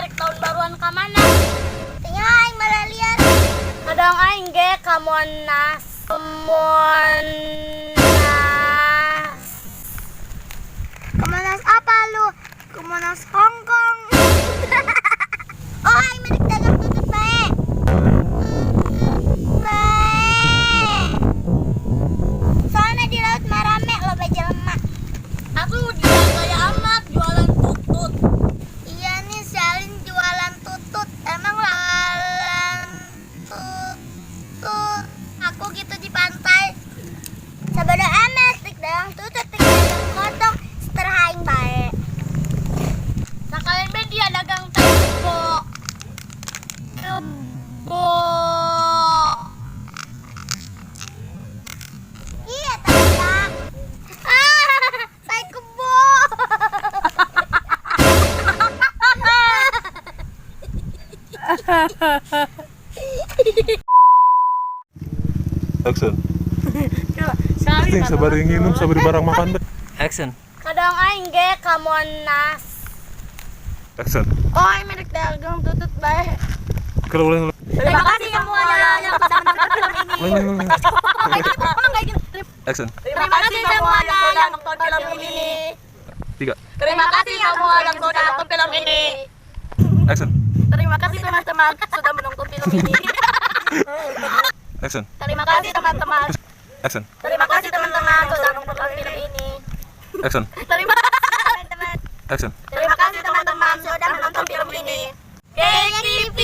rek tahun baruan ka mana? Tanya aing malah liar. Kadang aing ge ka Monas. Kemonas apa lu? Kemonas Hongkong. Oh, aing medik dagang tutut bae. Soalnya di laut marame loba jelema. Aku dia gaya amat jualan tutut. Iya nih, si Alin jualan tutut. Emang jualan tutut. Aku gitu di pantai. Sabada amat tik dagang tutut, tik dagang kodok, seterhaing bae. Sakalian be dia dagang tempo. Iya tanda. Saya kebo. Action. Sekali Sabar yang nginum, sabar barang makan deh. Action. kadang aing ge ka Monas. Action. Oh, aing medik dagang tutut bae. Kalau ulang. Terima kasih semuanya yang sudah menonton film ini. Action. Terima kasih semuanya yang nonton film ini. 3. Terima kasih semua yang sudah nonton film ini. Action. Terima kasih teman-teman sudah menonton film ini. Action. Terima kasih teman-teman. Action. Terima kasih teman-teman sudah menonton film ini. Action. Terima kasih teman-teman. Action. Terima kasih teman-teman sudah menonton film ini. KTV